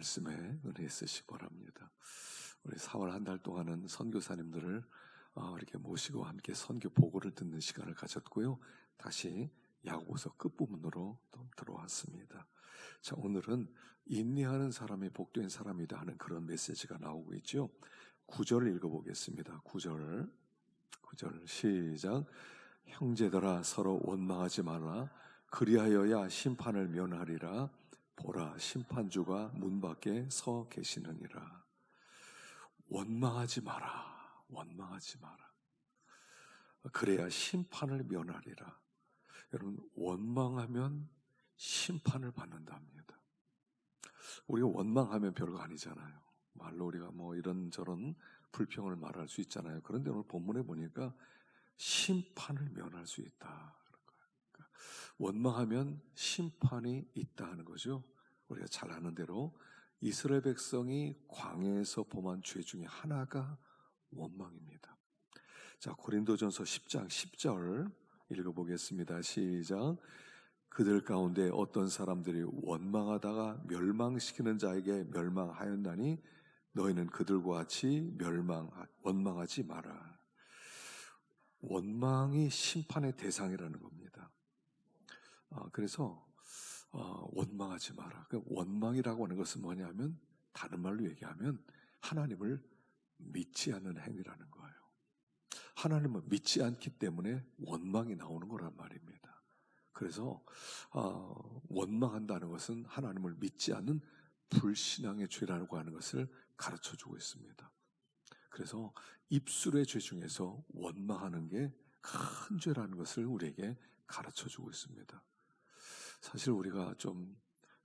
말씀에 은혜 있으시기 바랍니다. 우리 4월 한 달 동안은 선교사님들을 이렇게 모시고 함께 선교 보고를 듣는 시간을 가졌고요. 다시 야고보서 끝부분으로 또 들어왔습니다. 자, 오늘은 인내하는 사람이 복된 사람이다 하는 그런 메시지가 나오고 있죠. 9절을 읽어보겠습니다. 9절 시작. 형제들아 서로 원망하지 말라. 그리하여야 심판을 면하리라. 보라, 심판주가 문 밖에 서 계시느니라. 원망하지 마라. 원망하지 마라. 그래야 심판을 면하리라. 여러분, 원망하면 심판을 받는답니다. 우리가 원망하면 별거 아니잖아요. 말로 우리가 뭐 이런저런 불평을 말할 수 있잖아요. 그런데 오늘 본문에 보니까 심판을 면할 수 있다. 그러니까 원망하면 심판이 있다 하는 거죠. 우리가 잘 아는 대로 이스라엘 백성이 광야에서 범한 죄 중에 하나가 원망입니다. 자, 고린도전서 10장 10절 읽어보겠습니다. 시작. 그들 가운데 어떤 사람들이 원망하다가 멸망시키는 자에게 멸망하였나니 너희는 그들과 같이 원망하지 마라. 원망이 심판의 대상이라는 겁니다. 그래서 원망하지 마라. 원망이라고 하는 것은 뭐냐면 다른 말로 얘기하면 하나님을 믿지 않는 행위라는 거예요. 하나님을 믿지 않기 때문에 원망이 나오는 거란 말입니다. 그래서 원망한다는 것은 하나님을 믿지 않는 불신앙의 죄라고 하는 것을 가르쳐주고 있습니다. 그래서 입술의 죄 중에서 원망하는 게 큰 죄라는 것을 우리에게 가르쳐주고 있습니다. 사실 우리가 좀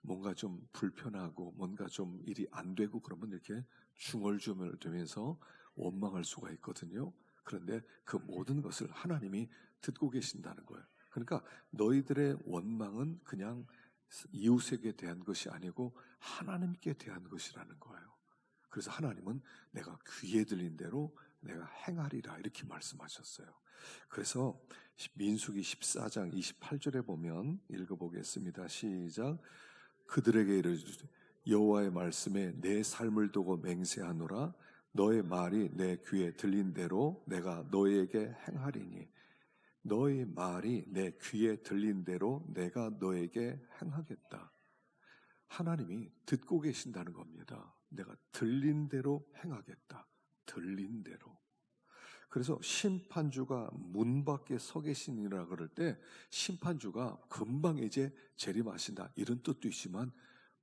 뭔가 좀 불편하고 뭔가 좀 일이 안 되고 그러면 이렇게 중얼중얼대면서 원망할 수가 있거든요. 그런데 그 모든 것을 하나님이 듣고 계신다는 거예요. 그러니까 너희들의 원망은 그냥 이웃에게 대한 것이 아니고 하나님께 대한 것이라는 거예요. 그래서 하나님은 내가 귀에 들린 대로 내가 행하리라 이렇게 말씀하셨어요. 그래서 민수기 14장 28절에 보면 읽어보겠습니다. 시작. 그들에게 이르시되 여호와의 말씀에 내 삶을 두고 맹세하노라. 너의 말이 내 귀에 들린 대로 내가 너에게 행하리니. 너의 말이 내 귀에 들린 대로 내가 너에게 행하겠다. 하나님이 듣고 계신다는 겁니다. 내가 들린 대로 행하겠다. 들린 대로. 그래서 심판주가 문 밖에 서 계시니라 그럴 때 심판주가 금방 이제 재림하신다 이런 뜻도 있지만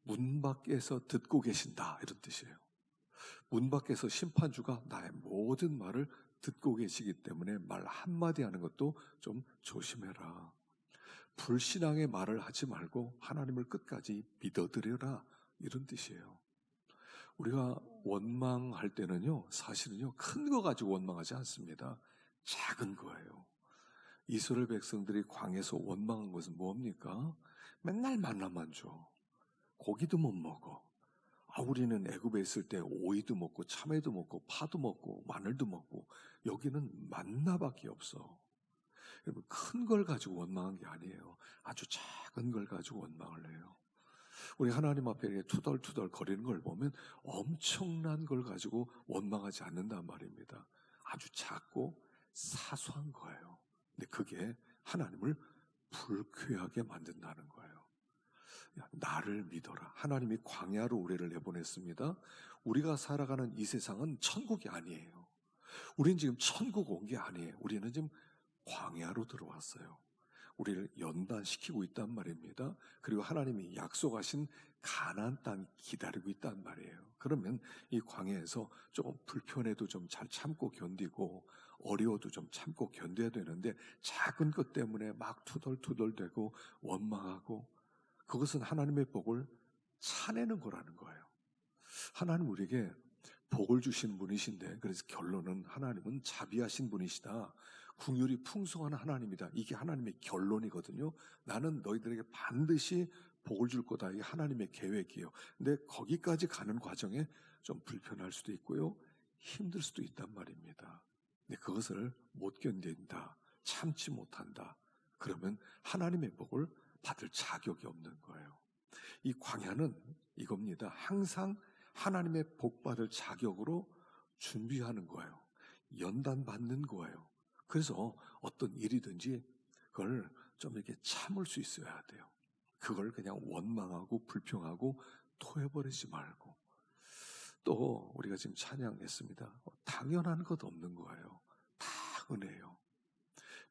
문 밖에서 듣고 계신다 이런 뜻이에요. 문 밖에서 심판주가 나의 모든 말을 듣고 계시기 때문에 말 한마디 하는 것도 좀 조심해라. 불신앙의 말을 하지 말고 하나님을 끝까지 믿어드려라 이런 뜻이에요. 우리가 원망할 때는요, 사실은요, 큰 거 가지고 원망하지 않습니다. 작은 거예요. 이스라엘 백성들이 광야에서 원망한 것은 뭡니까? 맨날 만나만 줘. 고기도 못 먹어. 우리는 애굽에 있을 때 오이도 먹고 참외도 먹고 파도 먹고 마늘도 먹고 여기는 만나밖에 없어. 여러분, 큰 걸 가지고 원망한 게 아니에요. 아주 작은 걸 가지고 원망을 해요. 우리 하나님 앞에 이렇게 투덜투덜 거리는 걸 보면 엄청난 걸 가지고 원망하지 않는단 말입니다. 아주 작고 사소한 거예요. 근데 그게 하나님을 불쾌하게 만든다는 거예요. 나를 믿어라. 하나님이 광야로 우리를 내보냈습니다. 우리가 살아가는 이 세상은 천국이 아니에요. 우리는 지금 천국 온 게 아니에요. 우리는 지금 광야로 들어왔어요. 우리를 연단시키고 있단 말입니다. 그리고 하나님이 약속하신 가나안 땅이 기다리고 있단 말이에요. 그러면 이 광야에서 조금 불편해도 좀 잘 참고 견디고 어려워도 좀 참고 견뎌야 되는데 작은 것 때문에 막 투덜투덜대고 원망하고 그것은 하나님의 복을 차내는 거라는 거예요. 하나님 우리에게 복을 주신 분이신데 그래서 결론은 하나님은 자비하신 분이시다. 긍휼이 풍성한 하나님이다. 이게 하나님의 결론이거든요. 나는 너희들에게 반드시 복을 줄 거다. 이게 하나님의 계획이에요. 근데 거기까지 가는 과정에 좀 불편할 수도 있고요. 힘들 수도 있단 말입니다. 근데 그것을 못 견딘다. 참지 못한다. 그러면 하나님의 복을 받을 자격이 없는 거예요. 이 광야는 이겁니다. 항상 하나님의 복받을 자격으로 준비하는 거예요. 연단받는 거예요. 그래서 어떤 일이든지 그걸 좀 이렇게 참을 수 있어야 돼요. 그걸 그냥 원망하고 불평하고 토해버리지 말고. 또 우리가 지금 찬양했습니다. 당연한 것 없는 거예요. 다 은혜예요.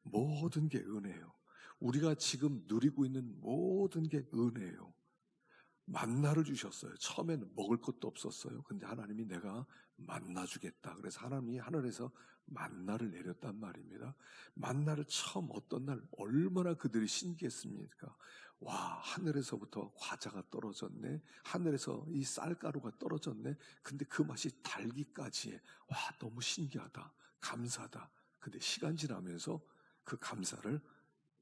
모든 게 은혜예요. 우리가 지금 누리고 있는 모든 게 은혜예요. 만나를 주셨어요. 처음에는 먹을 것도 없었어요. 근데 하나님이 내가 만나 주겠다. 그래서 하나님이 하늘에서 만나를 내렸단 말입니다. 만나를 처음 어떤 날 얼마나 그들이 신기했습니까? 와, 하늘에서부터 과자가 떨어졌네. 하늘에서 이 쌀가루가 떨어졌네. 근데 그 맛이 달기까지 해. 와, 너무 신기하다. 감사하다. 근데 시간 지나면서 그 감사를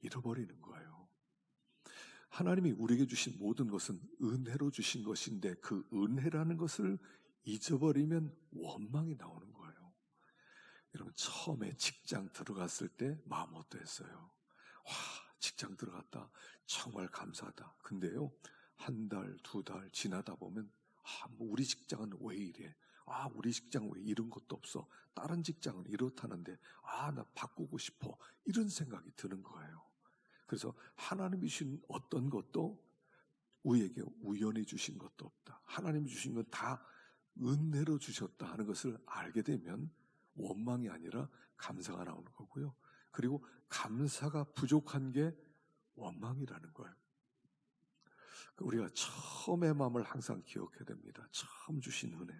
잃어버리는 거예요. 하나님이 우리에게 주신 모든 것은 은혜로 주신 것인데 그 은혜라는 것을 잊어버리면 원망이 나오는 거예요. 여러분, 처음에 직장 들어갔을 때 마음 어떠했어요? 와, 직장 들어갔다. 정말 감사하다. 근데요, 한 달, 두 달 지나다 보면 뭐 우리 직장은 왜 이래? 우리 직장 왜 이런 것도 없어? 다른 직장은 이렇다는데 나 바꾸고 싶어. 이런 생각이 드는 거예요. 그래서 하나님이 주신 어떤 것도 우리에게 우연히 주신 것도 없다. 하나님이 주신 건 다 은혜로 주셨다 하는 것을 알게 되면 원망이 아니라 감사가 나오는 거고요. 그리고 감사가 부족한 게 원망이라는 거예요. 우리가 처음의 마음을 항상 기억해야 됩니다. 처음 주신 은혜,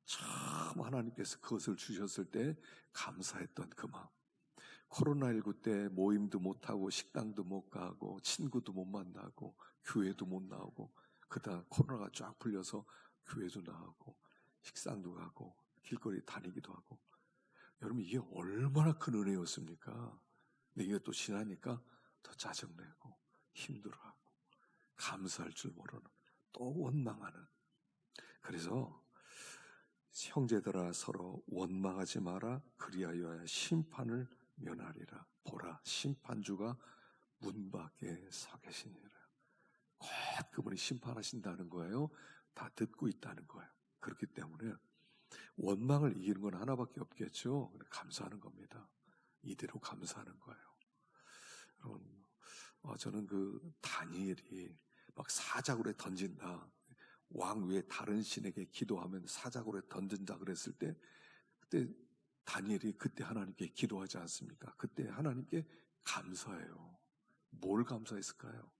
처음 하나님께서 그것을 주셨을 때 감사했던 그 마음. 코로나19 때 모임도 못하고 식당도 못 가고 친구도 못 만나고 교회도 못 나오고 그러다 코로나가 쫙 풀려서 교회도 나가고 식당도 가고 길거리 다니기도 하고 여러분 이게 얼마나 큰 은혜였습니까? 근데 이게 또 지나니까 더 짜증내고 힘들어하고 감사할 줄 모르는 또 원망하는. 그래서 형제들아 서로 원망하지 마라. 그리하여야 심판을 면하리라. 보라, 심판주가 문 밖에 서 계시니라. 곧 그분이 심판하신다는 거예요. 다 듣고 있다는 거예요. 그렇기 때문에 원망을 이기는 건 하나밖에 없겠죠. 감사하는 겁니다. 이대로 감사하는 거예요. 여러분, 저는 그 다니엘이 막 사자굴에 던진다. 왕 위에 다른 신에게 기도하면 사자굴에 던진다 그랬을 때 그때 다니엘이 그때 하나님께 기도하지 않습니까? 그때 하나님께 감사해요. 뭘 감사했을까요?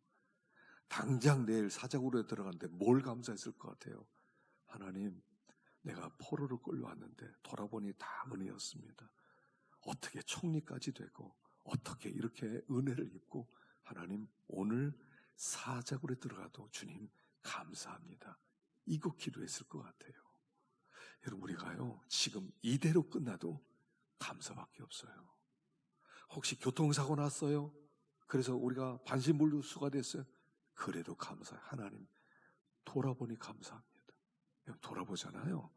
당장 내일 사자굴에 들어가는데 뭘 감사했을 것 같아요? 하나님, 내가 포로로 끌려왔는데 돌아보니 다 은혜였습니다. 어떻게 총리까지 되고 어떻게 이렇게 은혜를 입고 하나님 오늘 사자굴에 들어가도 주님 감사합니다. 이거 기도했을 것 같아요. 여러분 우리가요 지금 이대로 끝나도 감사밖에 없어요. 혹시 교통사고 났어요? 그래서 우리가 반신불수가 됐어요? 그래도 감사해요. 하나님 돌아보니 감사합니다. 돌아보잖아요.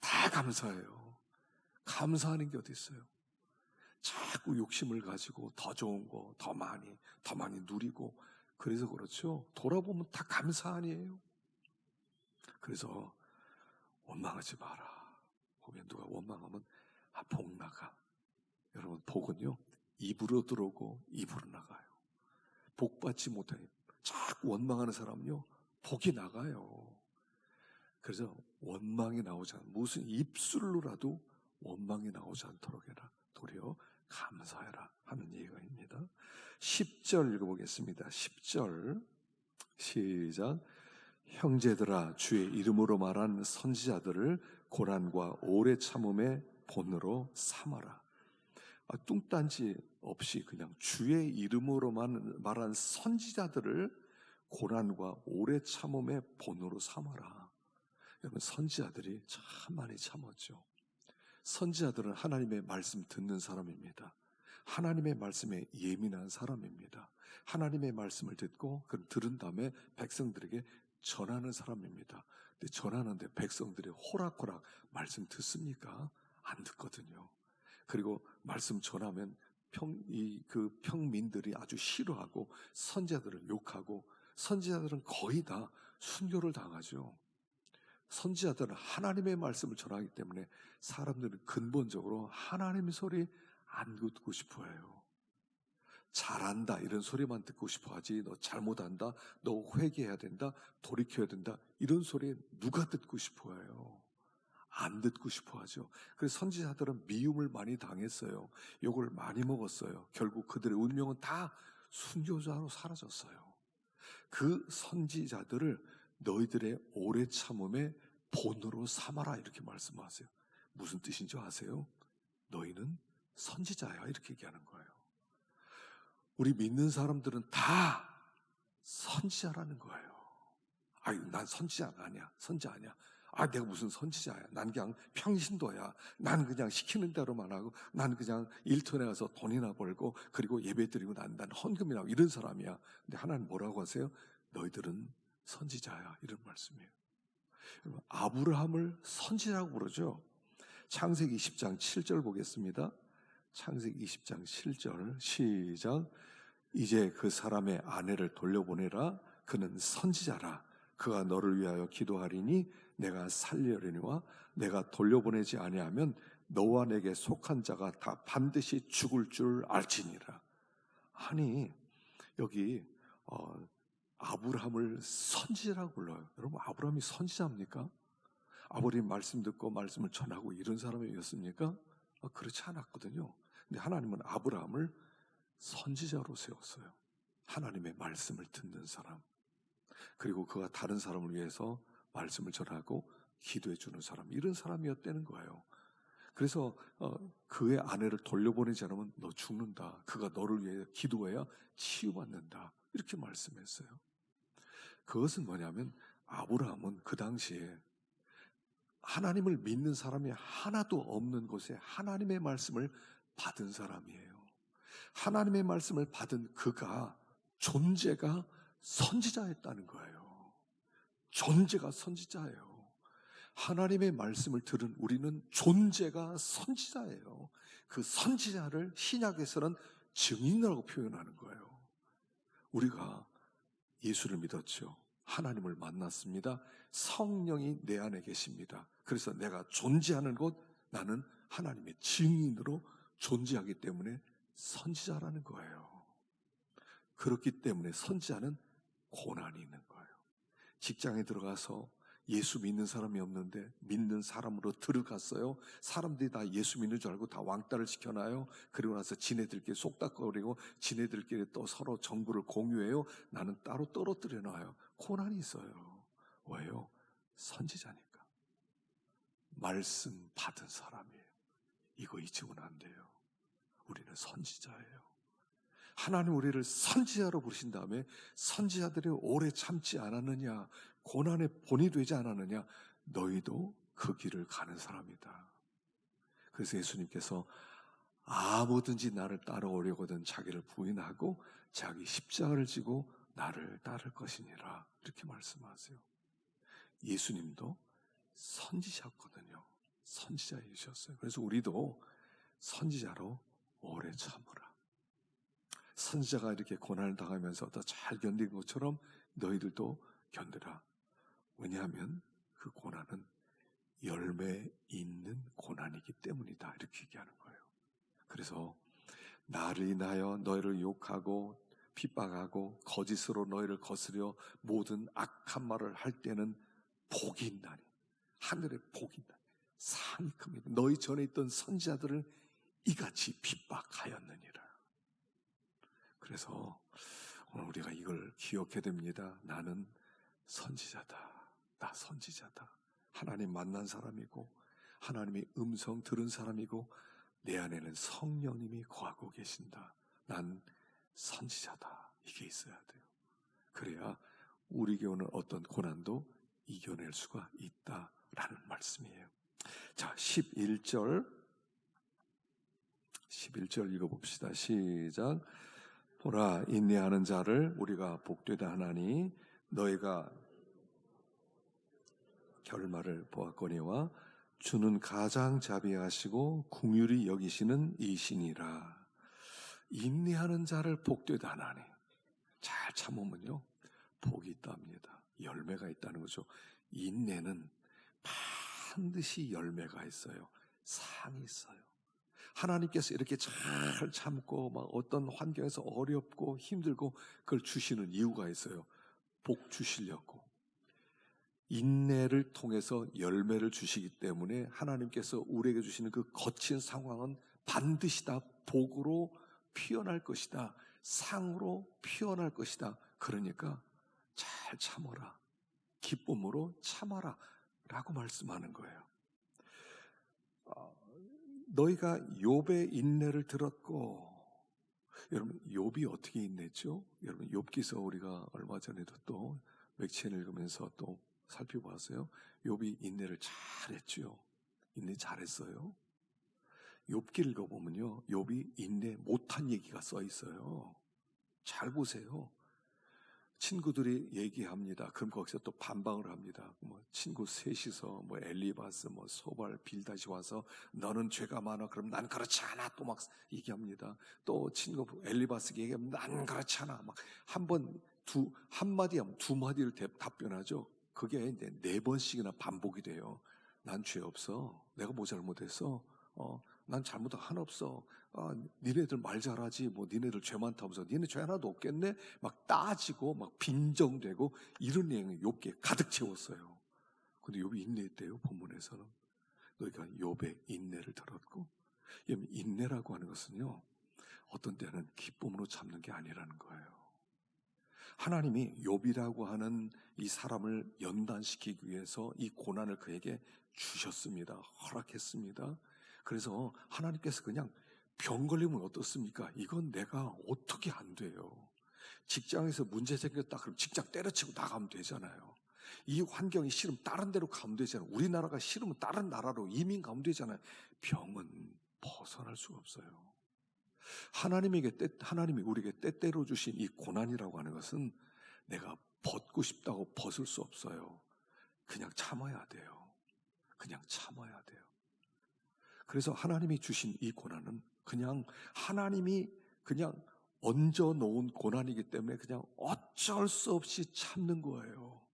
다 감사해요. 감사하는 게 어디 있어요? 자꾸 욕심을 가지고 더 좋은 거, 더 많이 누리고 그래서 그렇죠. 돌아보면 다 감사 아니에요. 그래서 원망하지 마라. 보면 누가 원망하면 복 나가. 여러분 복은요 입으로 들어오고 입으로 나가요. 복 받지 못하니 자꾸 원망하는 사람은요 복이 나가요. 그래서 원망이 나오지 않아 무슨 입술로라도 원망이 나오지 않도록 해라. 도리어 감사해라 하는 예가입니다. 10절 읽어보겠습니다. 10절 시작. 형제들아 주의 이름으로 말한 선지자들을 고난과 오래 참음의 본으로 삼아라. 뚱딴지 없이 그냥 주의 이름으로만 말한 선지자들을 고난과 오래 참음의 본으로 삼아라. 여러분 선지자들이 참 많이 참았죠. 선지자들은 하나님의 말씀 듣는 사람입니다. 하나님의 말씀에 예민한 사람입니다. 하나님의 말씀을 듣고 들은 다음에 백성들에게 전하는 사람입니다. 근데 전하는데 백성들이 호락호락 말씀 듣습니까? 안 듣거든요. 그리고 말씀 전하면 평민들이 아주 싫어하고 선지자들을 욕하고 선지자들은 거의 다 순교를 당하죠. 선지자들은 하나님의 말씀을 전하기 때문에 사람들은 근본적으로 하나님의 소리 안 듣고 싶어 해요. 잘한다 이런 소리만 듣고 싶어 하지, 너 잘못한다, 너 회개해야 된다, 돌이켜야 된다, 이런 소리 누가 듣고 싶어 해요? 안 듣고 싶어 하죠. 그래서 선지자들은 미움을 많이 당했어요. 욕을 많이 먹었어요. 결국 그들의 운명은 다 순교자로 사라졌어요. 그 선지자들을 너희들의 오래 참음의 본으로 삼아라, 이렇게 말씀하세요. 무슨 뜻인지 아세요? 너희는 선지자야, 이렇게 얘기하는 거예요. 우리 믿는 사람들은 다 선지자라는 거예요. 아유, 난 선지자 아니야. 선지자 아니야. 아, 내가 무슨 선지자야. 난 그냥 평신도야. 난 그냥 시키는 대로만 하고, 난 그냥 일터에 가서 돈이나 벌고, 그리고 예배 드리고 난 헌금이나 이런 사람이야. 근데 하나님 뭐라고 하세요? 너희들은 선지자야, 이런 말씀이에요. 아브라함을 선지자라고 부르죠. 창세기 20장 7절 보겠습니다. 창세기 20장 7절 시작. 이제 그 사람의 아내를 돌려보내라. 그는 선지자라. 그가 너를 위하여 기도하리니 내가 살려려니와 내가 돌려보내지 아니하면 너와 내게 속한 자가 다 반드시 죽을 줄 알지니라. 아니, 여기 아브라함을 선지자라고 불러요. 여러분, 아브라함이 선지자입니까? 아버님 말씀 듣고 말씀을 전하고 이런 사람이었습니까? 그렇지 않았거든요. 근데 하나님은 아브라함을 선지자로 세웠어요. 하나님의 말씀을 듣는 사람, 그리고 그가 다른 사람을 위해서 말씀을 전하고 기도해 주는 사람, 이런 사람이었다는 거예요. 그래서 그의 아내를 돌려보내지 않으면 너 죽는다. 그가 너를 위해 기도해야 치유받는다, 이렇게 말씀했어요. 그것은 뭐냐면 아브라함은 그 당시에 하나님을 믿는 사람이 하나도 없는 곳에 하나님의 말씀을 받은 사람이에요. 하나님의 말씀을 받은 그가 존재가 선지자였다는 거예요. 존재가 선지자예요. 하나님의 말씀을 들은 우리는 존재가 선지자예요. 그 선지자를 신약에서는 증인이라고 표현하는 거예요. 우리가 예수를 믿었죠. 하나님을 만났습니다. 성령이 내 안에 계십니다. 그래서 내가 존재하는 곳, 나는 하나님의 증인으로 존재하기 때문에 선지자라는 거예요. 그렇기 때문에 선지자는 고난이 있는 거예요. 직장에 들어가서 예수 믿는 사람이 없는데 믿는 사람으로 들어갔어요. 사람들이 다 예수 믿는 줄 알고 다 왕따를 시켜놔요. 그리고 나서 지네들끼리 쏙닥거리고 지네들끼리 또 서로 정보를 공유해요. 나는 따로 떨어뜨려 놔요. 고난이 있어요. 왜요? 선지자니까. 말씀 받은 사람이에요. 이거 잊으면 안 돼요. 우리는 선지자예요. 하나님 우리를 선지자로 부르신 다음에 선지자들이 오래 참지 않았느냐, 고난의 본이 되지 않았느냐, 너희도 그 길을 가는 사람이다. 그래서 예수님께서 아무든지 나를 따라오려거든 자기를 부인하고 자기 십자가를 지고 나를 따를 것이니라, 이렇게 말씀하세요. 예수님도 선지자였거든요. 선지자이셨어요. 그래서 우리도 선지자로 오래 참으라. 선지자가 이렇게 고난을 당하면서 더 잘 견딘 것처럼 너희들도 견디라. 왜냐하면 그 고난은 열매 있는 고난이기 때문이다, 이렇게 얘기하는 거예요. 그래서 나를 인하여 너희를 욕하고 핍박하고 거짓으로 너희를 거스려 모든 악한 말을 할 때는 복이 있나니, 하늘에 복이 있나니 상이 큽니다. 너희 전에 있던 선지자들을 이같이 핍박하였느니라. 그래서 오늘 우리가 이걸 기억해야 됩니다. 나는 선지자다. 나 선지자다. 하나님 만난 사람이고 하나님의 음성 들은 사람이고 내 안에는 성령님이 거하고 계신다. 난 선지자다. 이게 있어야 돼요. 그래야 우리에게 오는 어떤 고난도 이겨낼 수가 있다라는 말씀이에요. 자, 11절 읽어봅시다. 시작. 보라, 인내하는 자를 우리가 복되다 하나니 너희가 결말을 보았거니와 주는 가장 자비하시고 긍휼히 여기시는 이시니라. 인내하는 자를 복되다 하나니, 잘 참으면요 복이 있답니다. 열매가 있다는 거죠. 인내는 반드시 열매가 있어요. 상이 있어요. 하나님께서 이렇게 잘 참고 막 어떤 환경에서 어렵고 힘들고 그걸 주시는 이유가 있어요. 복 주시려고. 인내를 통해서 열매를 주시기 때문에 하나님께서 우리에게 주시는 그 거친 상황은 반드시 다 복으로 피어날 것이다. 상으로 피어날 것이다. 그러니까 잘 참아라. 기쁨으로 참아라. 라고 말씀하는 거예요. 너희가 욥의 인내를 들었고, 여러분 욥이 어떻게 인내했죠? 여러분 욥기서 우리가 얼마 전에도 또 맥체인 읽으면서 또 살펴봤어요. 욥이 인내를 잘했죠. 인내 잘했어요. 욥기 읽어보면요, 욥이 인내 못한 얘기가 써 있어요. 잘 보세요. 친구들이 얘기합니다. 그럼 거기서 또 반박을 합니다. 뭐 친구 셋이서 뭐 엘리바스, 뭐 소발, 빌다시 와서 너는 죄가 많아. 그럼 난 그렇지 않아. 또 막 얘기합니다. 또 친구 엘리바스에게 얘기하면 난 그렇지 않아. 막 한 마디 하면 두 마디를 답변하죠. 그게 이제 4번씩이나 반복이 돼요. 난 죄 없어. 내가 뭐 잘못했어? 난 잘못한 하나 없어. 니네들 말 잘하지. 뭐 니네들 죄 많다면서 니네 죄 하나도 없겠네. 막 따지고 막 빈정되고 이런 내용이 욥기에 가득 채웠어요. 근데 욥이 인내했대요. 본문에서는 너희가 욥의 인내를 들었고, 인내라고 하는 것은요, 어떤 때는 기쁨으로 참는 게 아니라는 거예요. 하나님이 욥이라고 하는 이 사람을 연단시키기 위해서 이 고난을 그에게 주셨습니다. 허락했습니다. 그래서 하나님께서 그냥 병 걸리면 어떻습니까? 이건 내가 어떻게 안 돼요. 직장에서 문제 생겼다 그럼 직장 때려치고 나가면 되잖아요. 이 환경이 싫으면 다른 데로 가면 되잖아요. 우리나라가 싫으면 다른 나라로 이민 가면 되잖아요. 병은 벗어날 수가 없어요. 하나님이 우리에게 때때로 주신 이 고난이라고 하는 것은 내가 벗고 싶다고 벗을 수 없어요. 그냥 참아야 돼요. 그냥 참아야 돼요. 그래서 하나님이 주신 이 고난은 그냥 하나님이 그냥 얹어 놓은 고난이기 때문에 그냥 어쩔 수 없이 참는 거예요.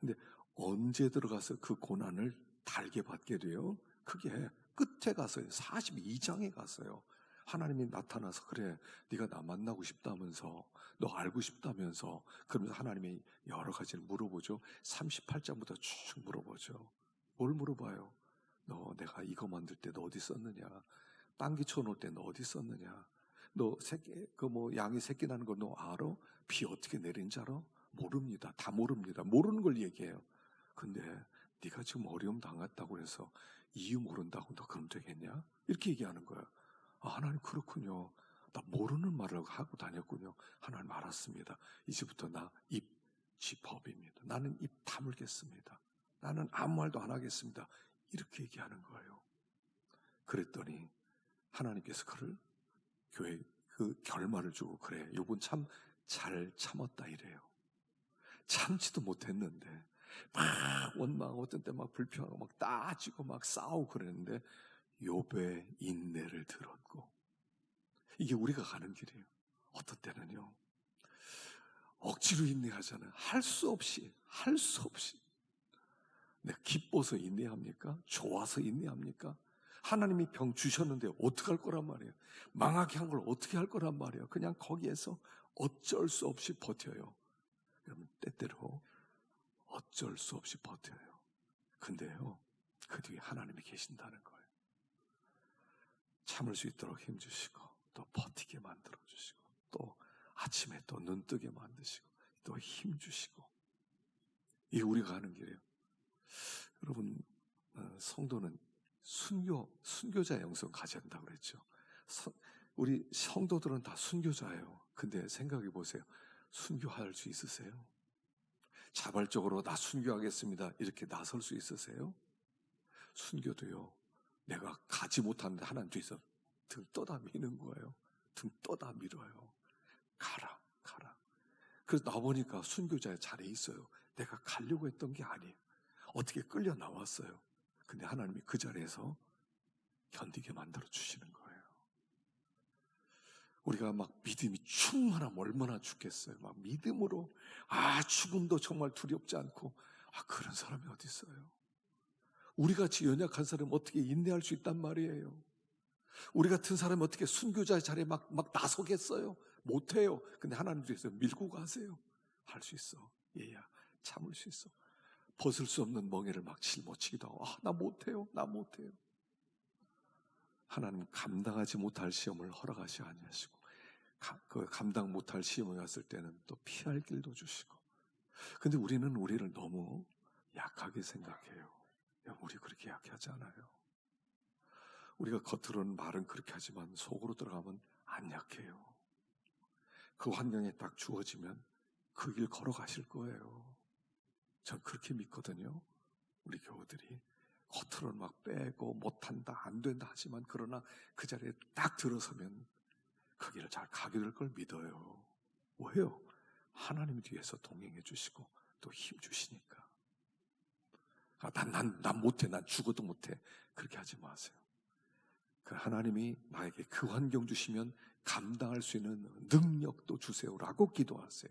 근데 언제 들어가서 그 고난을 달게 받게 돼요? 그게 끝에 가서요. 42장에 갔어요. 하나님이 나타나서 그래, 네가 나 만나고 싶다면서, 너 알고 싶다면서, 그러면서 하나님이 여러 가지를 물어보죠. 38장부터 쭉 물어보죠. 뭘 물어봐요? 너 내가 이거 만들 때 너 어디 썼느냐? 빵기 쳐놓을 때 너 어디 썼느냐? 너 새끼 그 뭐 양이 새끼 나는 거 너 알아? 비 어떻게 내린지 알아? 모릅니다. 다 모릅니다. 모르는 걸 얘기해요. 근데 네가 지금 어려움 당했다고 해서 이유 모른다고 너 그럼 되겠냐? 이렇게 얘기하는 거야. 하나님 그렇군요. 나 모르는 말을 하고 다녔군요. 하나님 알았습니다. 이제부터 나 입 쥐법입니다. 나는 입 다물겠습니다. 나는 아무 말도 안 하겠습니다. 이렇게 얘기하는 거예요. 그랬더니 하나님께서 그를 교회 그 결말을 주고 그래, 요번 참 잘 참았다 이래요. 참지도 못했는데 막 원망하고 어떤 때 막 불평하고 막 따지고 막 싸우고 그랬는데 욥의 인내를 들었고, 이게 우리가 가는 길이에요. 어떤 때는요 억지로 인내하잖아요. 할 수 없이 내가 기뻐서 인내합니까? 좋아서 인내합니까? 하나님이 병 주셨는데 어떻게 할 거란 말이에요. 망하게 한 걸 어떻게 할 거란 말이에요. 그냥 거기에서 어쩔 수 없이 버텨요. 여러분 때때로 어쩔 수 없이 버텨요. 근데요 그 뒤에 하나님이 계신다는 거예요. 참을 수 있도록 힘주시고 또 버티게 만들어주시고 또 아침에 또 눈뜨게 만드시고 또 힘주시고, 이게 우리가 가는 길이에요. 여러분 성도는 순교자 영성 가져야 한다고 그랬죠. 우리 성도들은 다 순교자예요. 근데 생각해 보세요. 순교할 수 있으세요? 자발적으로 나 순교하겠습니다 이렇게 나설 수 있으세요? 순교도요, 내가 가지 못하는데 하나님 뒤에서 등 떠다 미는 거예요. 등 떠다 밀어요. 가라. 그래서 나보니까 순교자의 자리에 있어요. 내가 가려고 했던 게 아니에요. 어떻게 끌려 나왔어요. 근데 하나님이 그 자리에서 견디게 만들어 주시는 거예요. 우리가 막 믿음이 충만하면 얼마나 좋겠어요. 막 믿음으로 죽음도 정말 두렵지 않고 그런 사람이 어디 있어요? 우리같이 연약한 사람은 어떻게 인내할 수 있단 말이에요. 우리 같은 사람은 어떻게 순교자의 자리에 막 나서겠어요? 못해요. 근데 하나님께서 밀고 가세요. 할 수 있어. 얘야, 참을 수 있어. 벗을 수 없는 멍에를 막 짊어지기도 하고 나 못해요. 나 못해요. 하나님 감당하지 못할 시험을 허락하시 아니하시고 그 감당 못할 시험이 왔을 때는 또 피할 길도 주시고. 근데 우리는 우리를 너무 약하게 생각해요. 우리 그렇게 약하지 않아요. 우리가 겉으로는 말은 그렇게 하지만 속으로 들어가면 안 약해요. 그 환경에 딱 주어지면 그 길 걸어가실 거예요. 전 그렇게 믿거든요. 우리 교우들이 겉으로는 막 빼고 못한다 안 된다 하지만 그러나 그 자리에 딱 들어서면 그 길을 잘 가게 될 걸 믿어요. 왜요? 하나님 뒤에서 동행해 주시고 또 힘 주시니까. 난 못해. 난 죽어도 못해. 그렇게 하지 마세요. 그 하나님이 나에게 그 환경 주시면 감당할 수 있는 능력도 주세요라고 기도하세요.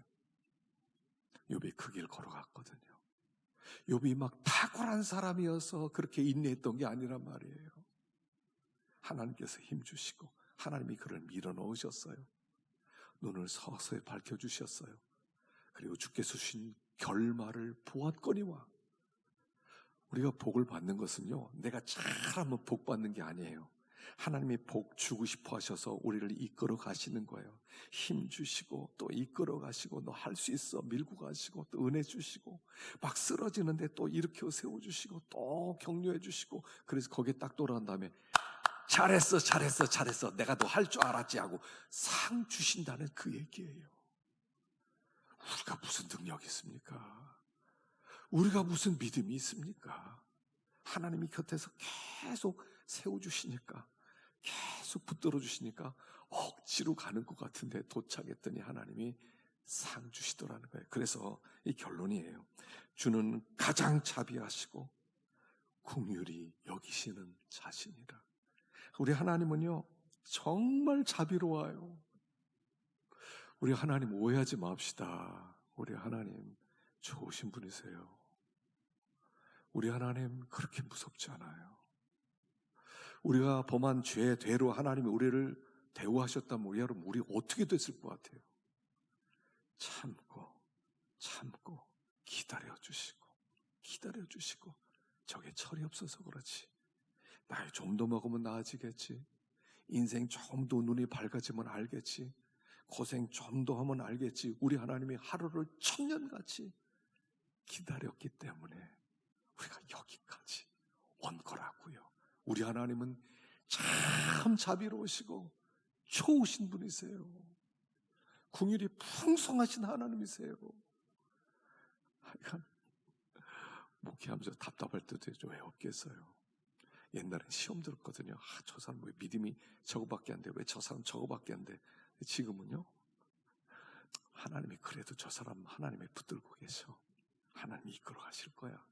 욥이 그 길 걸어갔거든요. 욥이 막 탁월한 사람이어서 그렇게 인내했던 게 아니란 말이에요. 하나님께서 힘 주시고 하나님이 그를 밀어넣으셨어요. 눈을 서서히 밝혀주셨어요. 그리고 주께서 주신 결말을 보았거니와. 우리가 복을 받는 것은요, 내가 잘하면 복 받는 게 아니에요. 하나님이 복 주고 싶어 하셔서 우리를 이끌어 가시는 거예요. 힘 주시고 또 이끌어 가시고 너 할 수 있어 밀고 가시고 또 은혜 주시고 막 쓰러지는데 또 일으켜 세워주시고 또 격려해 주시고 그래서 거기에 딱 돌아간 다음에 잘했어 내가 너 할 줄 알았지 하고 상 주신다는 그 얘기예요. 우리가 무슨 능력이 있습니까? 우리가 무슨 믿음이 있습니까? 하나님이 곁에서 계속 세워주시니까 계속 붙들어 주시니까 억지로 가는 것 같은데 도착했더니 하나님이 상 주시더라는 거예요. 그래서 이 결론이에요. 주는 가장 자비하시고 긍휼히 여기시는 자신이라. 우리 하나님은요 정말 자비로워요. 우리 하나님 오해하지 맙시다. 우리 하나님 좋으신 분이세요. 우리 하나님 그렇게 무섭지 않아요. 우리가 범한 죄대로 하나님이 우리를 대우하셨다면 우리 어떻게 됐을 것 같아요? 참고 기다려주시고 저게 철이 없어서 그렇지. 나이 좀 더 먹으면 나아지겠지. 인생 좀 더 눈이 밝아지면 알겠지. 고생 좀 더 하면 알겠지. 우리 하나님이 하루를 천년같이 기다렸기 때문에 우리가 여기까지 온 거라고요. 우리 하나님은 참 자비로우시고 좋으신 분이세요. 긍휼이 풍성하신 하나님이세요. 하여간 목회하면서 답답할 때도 왜 없겠어요. 옛날엔 시험 들었거든요. 저 사람 왜 믿음이 저거밖에 안 돼? 왜 저 사람 저거밖에 안 돼? 지금은요. 하나님이 그래도 저 사람 하나님이 붙들고 계셔. 하나님이 이끌어 가실 거야.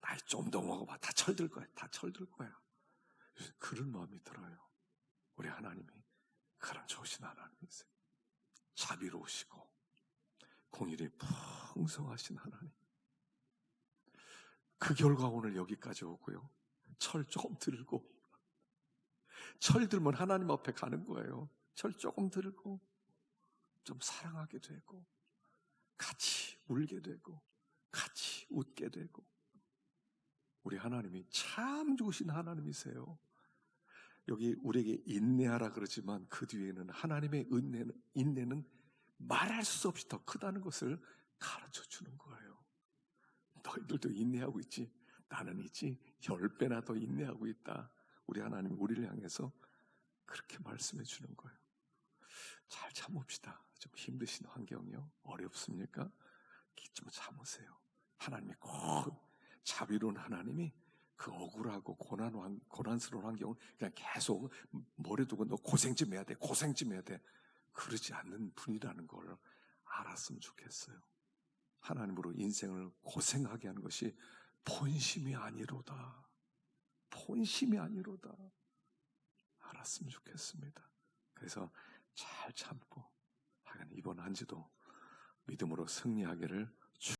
나이 좀 더 먹어봐. 다 철들 거야. 그런 마음이 들어요. 우리 하나님이 그런 좋으신 하나님이세요. 자비로우시고 공일이 풍성하신 하나님. 그 결과 오늘 여기까지 오고요. 철 조금 들고 철 들면 하나님 앞에 가는 거예요. 철 조금 들고 좀 사랑하게 되고 같이 울게 되고 같이 웃게 되고. 우리 하나님이 참 좋으신 하나님이세요. 여기 우리에게 인내하라 그러지만 그 뒤에는 하나님의 인내는 말할 수 없이 더 크다는 것을 가르쳐 주는 거예요. 너희들도 인내하고 있지? 나는 있지 10배나 더 인내하고 있다. 우리 하나님이 우리를 향해서 그렇게 말씀해 주는 거예요. 잘 참읍시다. 좀 힘드신 환경이요. 어렵습니까? 좀 참으세요. 하나님이 꼭 자비로운 하나님이 그 억울하고 고난스러운 환경을 그냥 계속 머리에 두고 너 고생 좀 해야 돼. 그러지 않는 분이라는 걸 알았으면 좋겠어요. 하나님으로 인생을 고생하게 하는 것이 본심이 아니로다. 알았으면 좋겠습니다. 그래서 잘 참고 하여간 이번 한 주도 믿음으로 승리하기를